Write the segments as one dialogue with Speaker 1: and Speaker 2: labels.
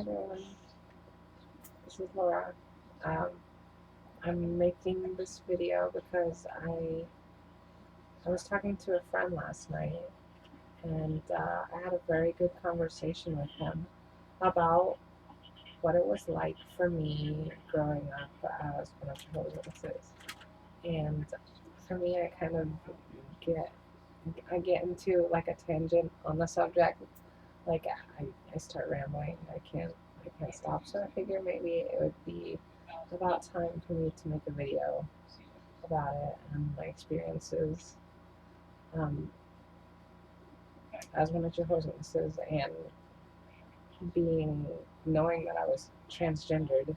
Speaker 1: everyone, this is Laura. Um, I'm making this video because I was talking to a friend last night, and I had a very good conversation with him about what it was like for me growing up as one of Jehovah's Witnesses. And for me, get I get into like a tangent on the subject, like I start rambling. I can't stop. So I figure maybe it would be about time for me to make a video about it and my experiences um, as one of Jehovah's Witnesses, and being knowing that I was transgendered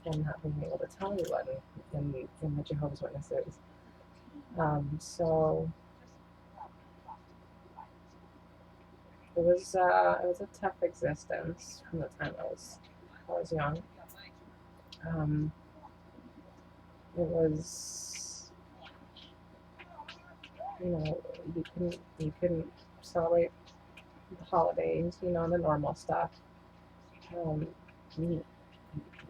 Speaker 1: and not being able to tell anyone in the Jehovah's Witnesses. So it was a tough existence from the time I was young. Um, it was, you couldn't celebrate the holidays, the normal stuff. Um, you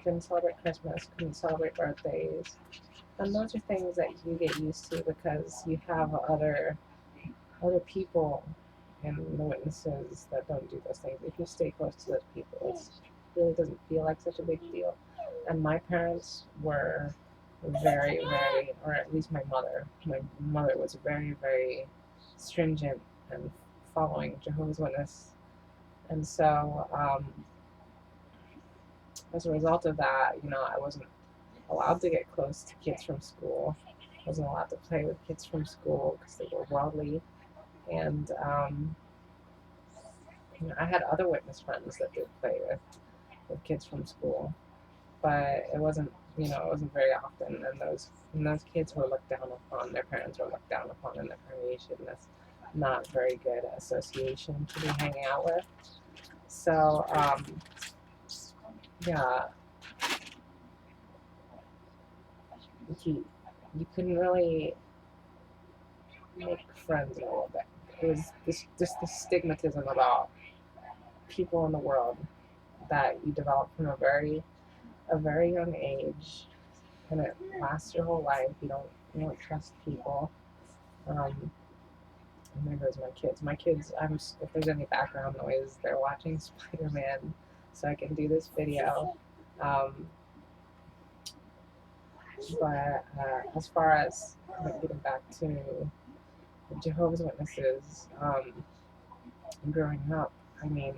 Speaker 1: couldn't celebrate Christmas, couldn't celebrate birthdays, and those are things that you get used to because you have other people and the witnesses that don't do those things. If you stay close to those people, it really doesn't feel like such a big deal. And my parents were very, very, or at least my mother. My mother was very, very stringent and following Jehovah's Witness, and so as a result of that, I wasn't allowed to get close to kids from school. I wasn't allowed to play with kids from school because they were worldly, and I had other witness friends that did play with kids from school, but it wasn't very often, and those kids were looked down upon. Their parents were looked down upon in the congregation. That's not very good association to be hanging out with. So yeah, you couldn't really make friends a little bit. It was this stigmatism about people in the world that you develop from a very young age, and it lasts your whole life. You don't trust people. And there goes my kids. My kids. If there's any background noise, they're watching Spider-Man, so I can do this video. Um, but as far as getting back to Jehovah's Witnesses, growing up, I mean,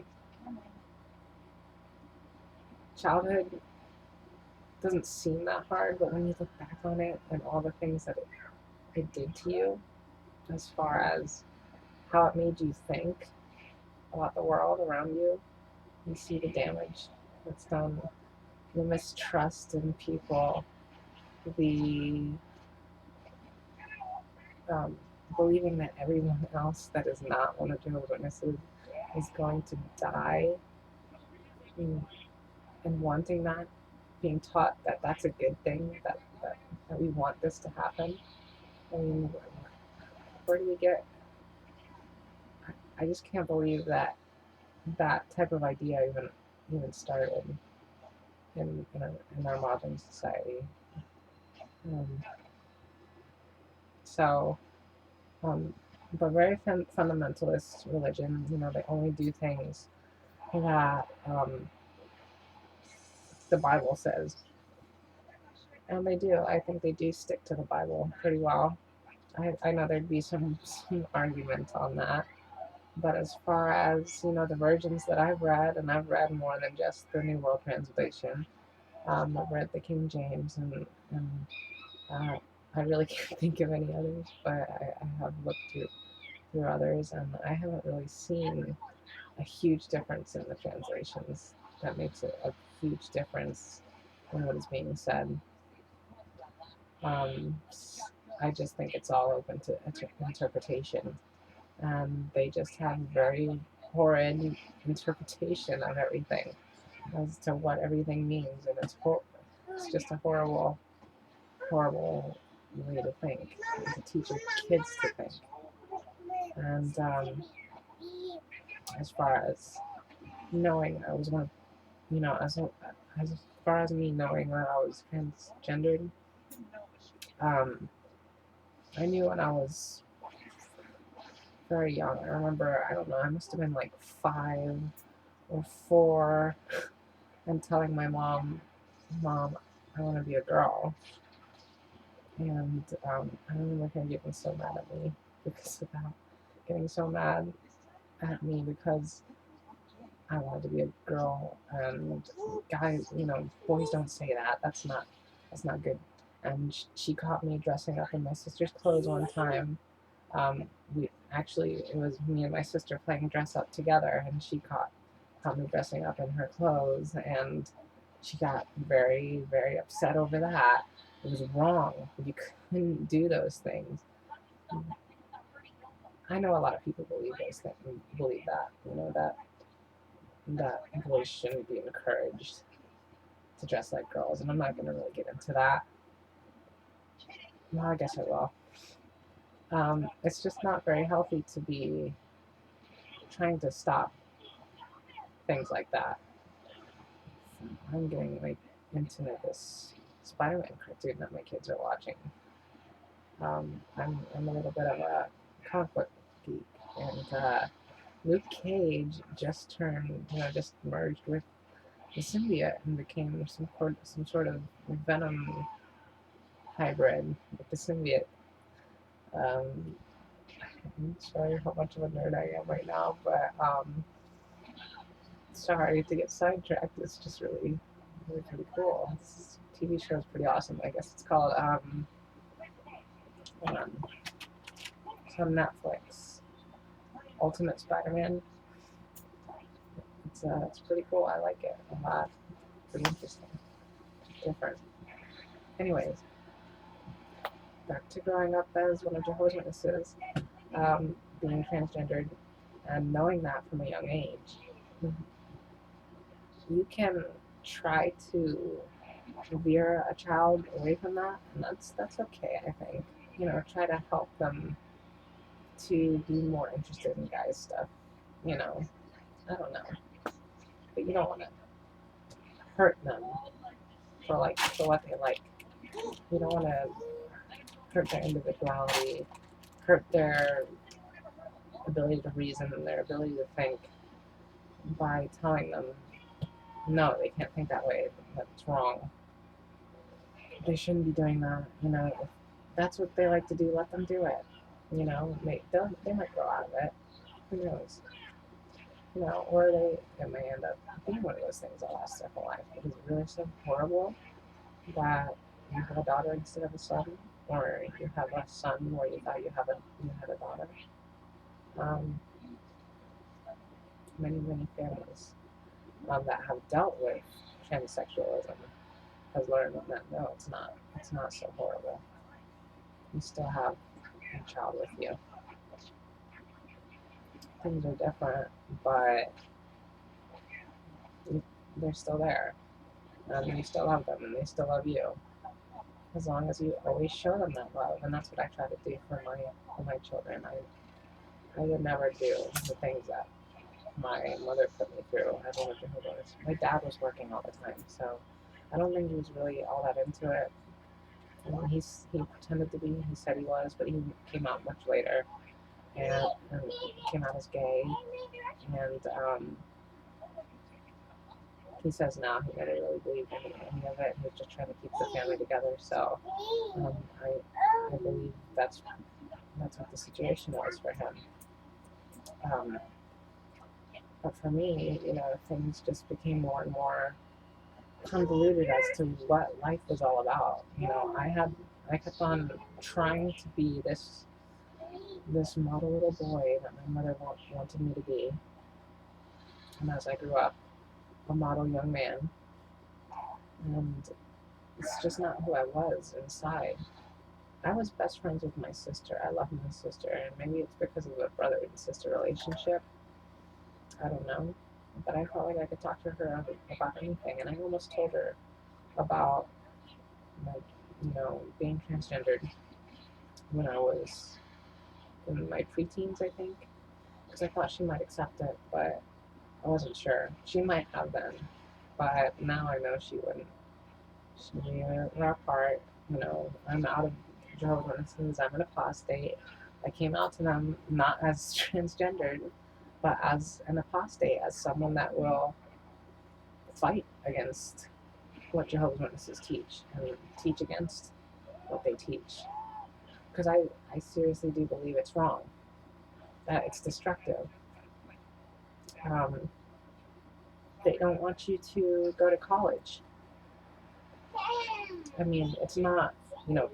Speaker 1: childhood doesn't seem that hard, but when you look back on it and all the things that it did to you, as far as how it made you think about the world around you, you see the damage that's done, the mistrust in people, the um, believing that everyone else that is not one of Jehovah's Witnesses is going to die, and, and wanting that, being taught that that's a good thing, that we want this to happen. I mean, where do we get? I just can't believe that type of idea even started in our modern society. Um, so, um, but very fundamentalist religion. They only do things that the Bible says, and they do. I think they do stick to the Bible pretty well. I know there'd be some argument on that. But as far as the versions that I've read, and I've read more than just the New World Translation. I've read the King James, and uh, I really can't think of any others, but I have looked through others, and I haven't really seen a huge difference in the translations that makes it a huge difference in what is being said. Um, I just think it's all open to interpretation, and they just have very horrid interpretation of everything as to what everything means, and it's just a horrible, horrible way to think, and to teach your kids to think. And as far as knowing I was one of you know, as far as me knowing that I was transgendered, um, I knew when I was very young. I remember, I don't know, I must have been like 5 or 4, and telling my mom, "Mom, I want to be a girl." And I remember her getting so mad at me because of that, getting so mad at me because I wanted to be a girl, and guys, you know, boys don't say that. That's not good. And she caught me dressing up in my sister's clothes one time. We actually, it was me and my sister playing dress up together, and she caught me dressing up in her clothes, and she got very, very upset over that. It was wrong. You couldn't do those things. I know a lot of people believe those things, believe that, you know, that boys shouldn't be encouraged to dress like girls, and I'm not going to really get into that. Well, I guess I will. It's just not very healthy to be trying to stop things like that. I'm getting like into this Spider-Man cartoon that my kids are watching. I'm a little bit of a comic book geek, and Luke Cage just just merged with the symbiote and became some sort of Venom hybrid with the symbiote. Um, I'm not sure how much of a nerd I am right now, but sorry to get sidetracked. It's just really, really pretty cool. This TV show is pretty awesome. I guess it's called hold on, it's on Netflix. Ultimate Spider-Man. It's pretty cool. I like it a lot. Pretty interesting, different. Anyways, back to growing up as one of Jehovah's Witnesses, being transgendered, and knowing that from a young age. You can try to veer a child away from that, and that's okay. I think, you know, try to help them to be more interested in guys stuff. You know, I don't know, but you don't want to hurt them for what they like. You don't want to hurt their individuality, hurt their ability to reason and their ability to think by telling them no, they can't think that way. That's wrong. They shouldn't be doing that. You know, if that's what they like to do, let them do it. You know, they might grow out of it. Who knows? You know, or they may end up being one of those things that lasts their whole life. It is really so horrible that you have a daughter instead of a son, or you have a son where you thought you had a daughter. Um, many families that have dealt with transsexualism has learned that no, it's not so horrible. You still have a child with you. Things are different, but they're still there, and you still love them, and they still love you. As long as you always show them that love, and that's what I try to do for my children. I would never do the things that my mother put me through as one of Jehovah's. My dad was working all the time, so I don't think he was really all that into it. He pretended to be. He said he was, but he came out much later, and came out as gay. And he says now he never really believed in any of it. He was just trying to keep the family together. So um, I believe that's what the situation was for him. But for me, you know, things just became more and more convoluted as to what life was all about. You know, I kept on trying to be this model little boy that my mother wanted me to be, and as I grew up, a model young man, and it's just not who I was inside. I was best friends with my sister. I love my sister, and maybe it's because of a brother and sister relationship. I don't know, but I felt like I could talk to her about anything, and I almost told her about, like, you know, being transgendered when I was in my preteens, I think, because I thought she might accept it, but I wasn't sure. She might have been, but now I know she wouldn't. We're apart. I'm out of Jehovah's Witnesses. I'm an apostate. I came out to them not as transgendered, but as an apostate, as someone that will fight against what Jehovah's Witnesses teach and teach against what they teach. Because I seriously do believe it's wrong, that it's destructive. Um, they don't want you to go to college. I mean, it's not,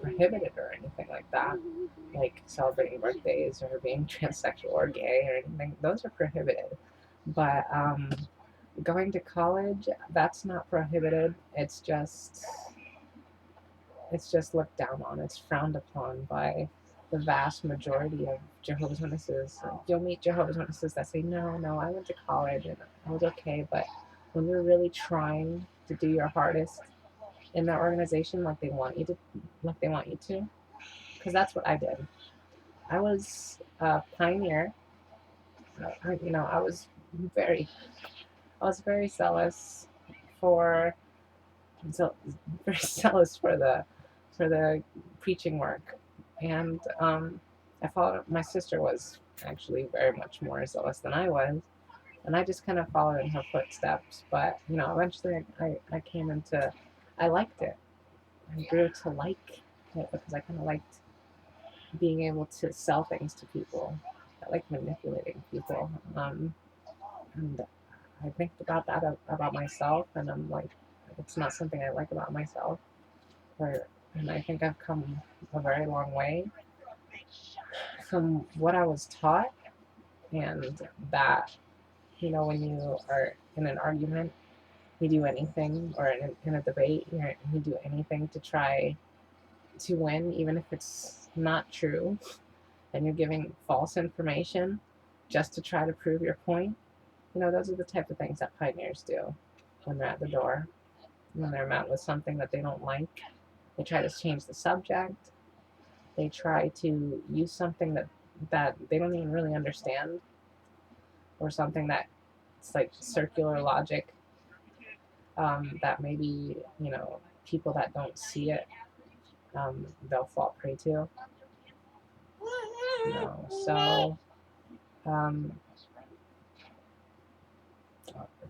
Speaker 1: prohibited or anything like that, like celebrating birthdays or being transsexual or gay or anything. Those are prohibited. But going to college, that's not prohibited. It's just looked down on. It's frowned upon by the vast majority of Jehovah's Witnesses. You'll meet Jehovah's Witnesses that say, no, I went to college and I was okay, but when you're really trying to do your hardest in that organization like they want you to, because that's what I did. I was a pioneer. I was very, zealous for, so very zealous for the preaching work, and I followed. My sister was actually very much more zealous than I was, and I just kind of followed in her footsteps. But eventually I came into, I liked it. I grew to like it because I kind of liked being able to sell things to people. I like manipulating people. And I think about that about myself, and I'm like, it's not something I like about myself. And I think I've come a very long way from what I was taught, and that, when you are in an argument, you do anything, or in a debate, you do anything to try to win, even if it's not true, and you're giving false information just to try to prove your point. Those are the type of things that pioneers do when they're at the door, when they're met with something that they don't like. They try to change the subject. They try to use something that they don't even really understand, or something that it's like circular logic, that maybe, people that don't see it, they'll fall prey to. So, um,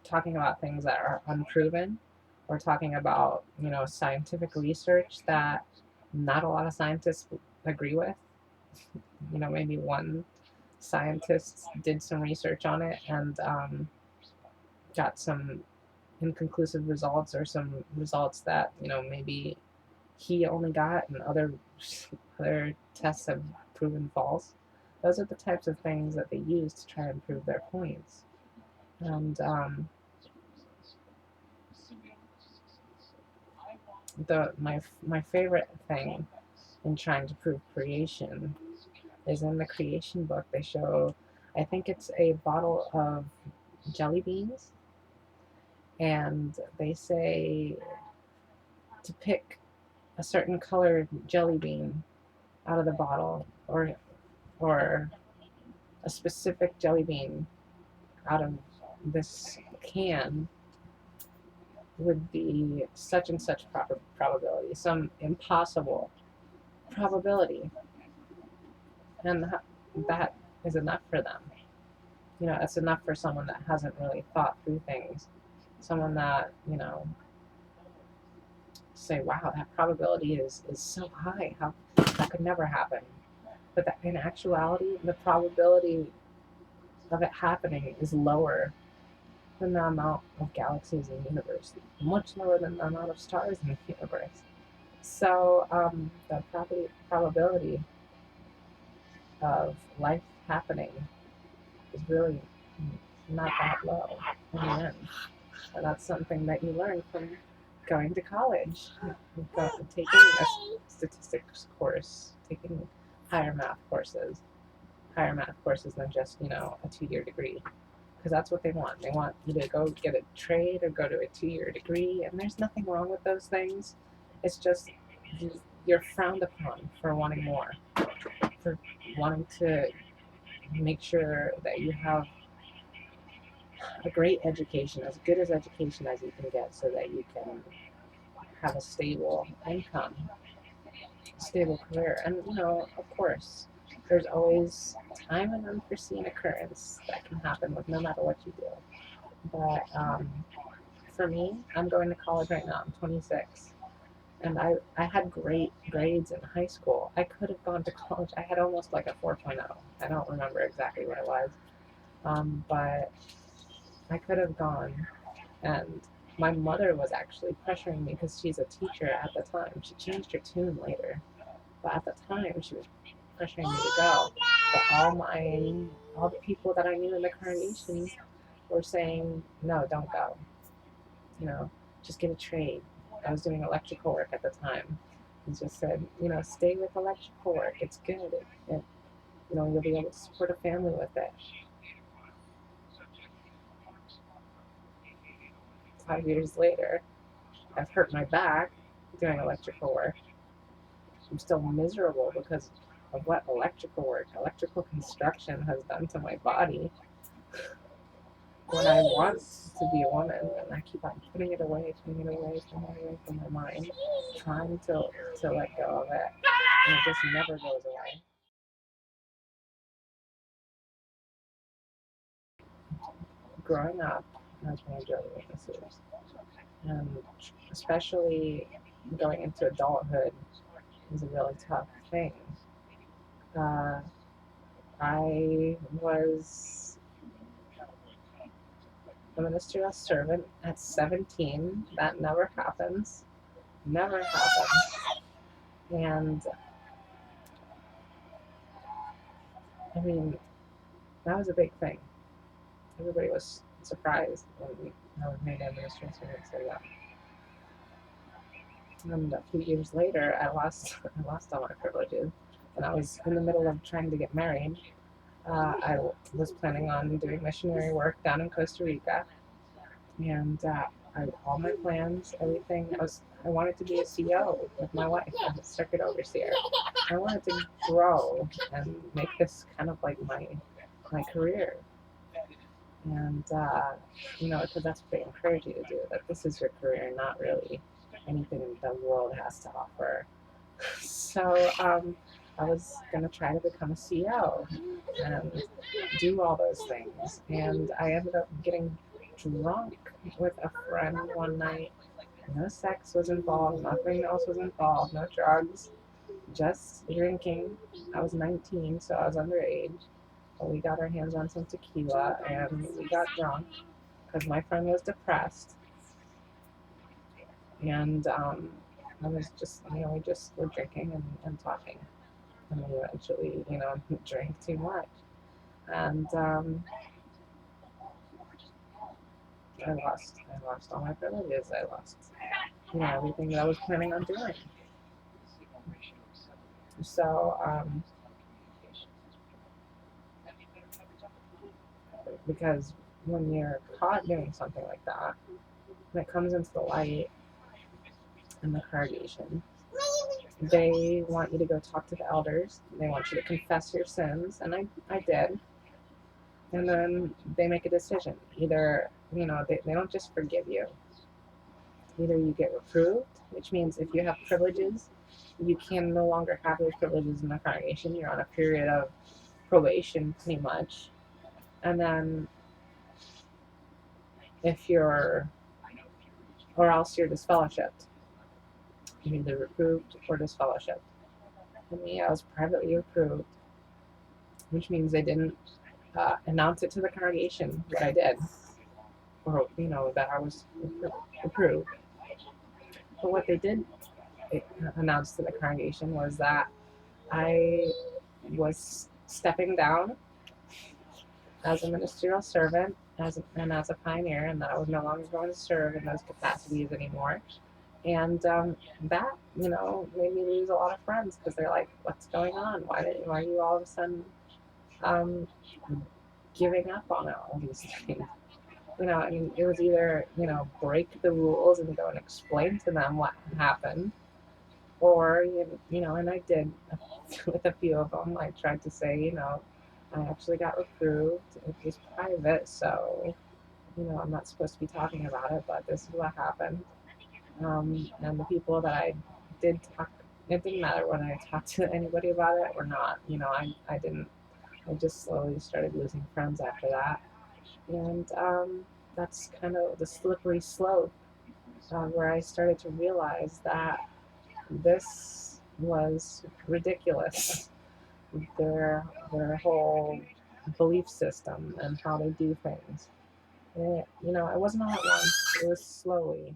Speaker 1: talking about things that are unproven, or talking about, scientific research that not a lot of scientists agree with. Maybe one scientist did some research on it and got some inconclusive results, or some results that, maybe he only got and other tests have proven false. Those are the types of things that they use to try and prove their points. And my favorite thing in trying to prove creation is in the creation book. They show, I think it's a bottle of jelly beans, and they say to pick a certain colored jelly bean out of the bottle, or a specific jelly bean out of this can would be such and such probability, some impossible probability, and that is enough for them. That's enough for someone that hasn't really thought through things. Someone that, say, wow, that probability is so high. How that could never happen. But that, in actuality, the probability of it happening is lower than the amount of galaxies in the universe, much lower than the amount of stars in the universe. So the probability of life happening is really not that low in the end. And that's something that you learn from going to college, taking a statistics course, taking higher math courses than just, a 2-year degree. Because that's what they want. They want you to go get a trade or go to a 2-year degree, and there's nothing wrong with those things. It's just you're frowned upon for wanting more, for wanting to make sure that you have a great education, as good as education as you can get, so that you can have a stable income, stable career. And, of course, there's always time and unforeseen occurrence that can happen with no matter what you do. But for me, I'm going to college right now. I'm 26. And I had great grades in high school. I could have gone to college. I had almost like a 4.0. I don't remember exactly what it was. But I could have gone. And my mother was actually pressuring me because she's a teacher at the time. She changed her tune later. But at the time, she was pressuring me to go. But all the people that I knew in the congregation were saying, no, don't go. Just get a trade. I was doing electrical work at the time. He just said, stay with electrical work. It's good. You'll be able to support a family with it. 5 years later, I've hurt my back doing electrical work. I'm still miserable because of what electrical construction has done to my body. When I want to be a woman, and I keep on putting it away from my mind, trying to let go of it, and it just never goes away. Growing up, I was one of Jehovah's Witnesses, and especially going into adulthood is a really tough thing. Uh, I was a ministerial servant at 17. That never happens. Never happens. And I mean, that was a big thing. Everybody was surprised when I was made a ministerial servant. So yeah. And a few years later, I lost all my privileges, and I was in the middle of trying to get married. I was planning on doing missionary work down in Costa Rica, and I had all my plans, everything. I wanted to be a CEO with my wife, a circuit overseer. I wanted to grow and make this kind of like my career. And because that's what they encourage you to do. That this is your career, not really anything the world has to offer. So I was gonna try to become a CEO and do all those things, and I ended up getting drunk with a friend one night. No sex was involved, nothing else was involved, no drugs, just drinking. I was 19, so I was underage. But we got our hands on some tequila and we got drunk because my friend was depressed. And I was just, we just were drinking and talking. And we eventually, drank too much. And I lost all my privileges. I lost, everything that I was planning on doing. So, because when you're caught doing something like that, when it comes into the light in the congregation, they want you to go talk to the elders. They want you to confess your sins, and I did. And then they make a decision. Either, they don't just forgive you. Either you get reproved, which means if you have privileges, you can no longer have those privileges in the congregation. You're on a period of probation, pretty much. And then or else you're disfellowshipped. You're either reproved or disfellowshipped. For me, I was privately reproved, which means they didn't announce it to the congregation what I did, or that I was approved. But what they did announce to the congregation was that I was stepping down as a ministerial servant and as a pioneer, and that I was no longer going to serve in those capacities anymore. And that, made me lose a lot of friends because they're like, "What's going on? Why are you all of a sudden um, giving up on all these things?" It was either, break the rules and go and explain to them what happened, or, and I did with a few of them. I tried to say, I actually got reproved. It was private, so, I'm not supposed to be talking about it, but this is what happened. And the people that I did talk, it didn't matter whether I talked to anybody about it or not. I didn't. I just slowly started losing friends after that, and that's kind of the slippery slope where I started to realize that this was ridiculous. Their whole belief system and how they do things. It wasn't all at once. It was slowly.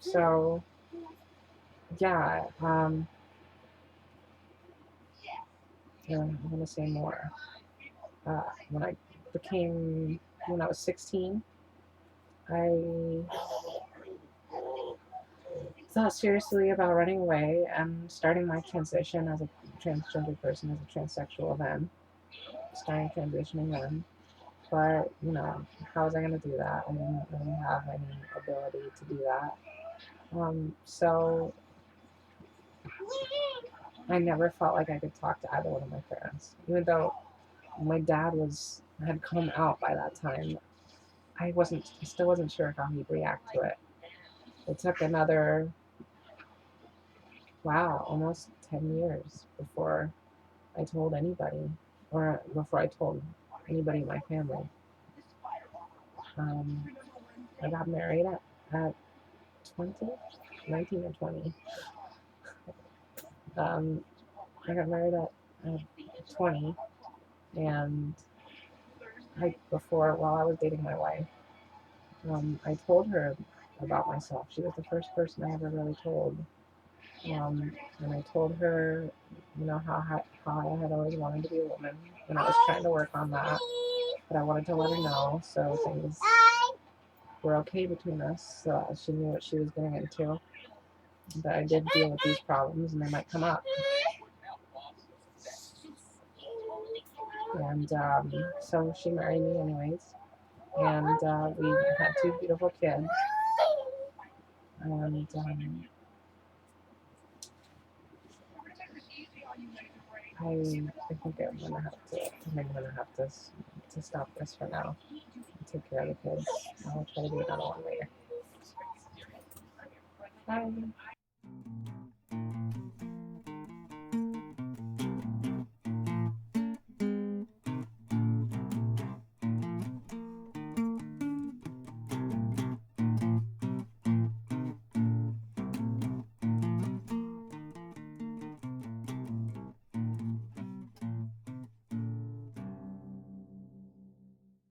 Speaker 1: So yeah, I'm gonna say more. Uh, when I became, when I was 16, I thought seriously about running away and starting my transition as a transgender person, as a transsexual then, starting transitioning then. But, how was I going to do that? I didn't really have any ability to do that. So I never felt like I could talk to either one of my parents. Even though my dad had come out by that time, I still wasn't sure how he'd react to it. It took another, wow, almost 10 years before I told anybody, or before I told anybody in my family. Um, I got married at 20, 19 or 20. Um, I got married at 20, and while I was dating my wife, I told her about myself. She was the first person I ever really told. And I told her, how I had always wanted to be a woman, and I was trying to work on that, but I wanted to let her know so things were okay between us, so she knew what she was getting into. That I did deal with these problems, and they might come up. And so she married me anyways, and we had two beautiful kids. And I think I'm gonna have to stop this for now. Take care of the kids. I'll try to do another one later. Bye.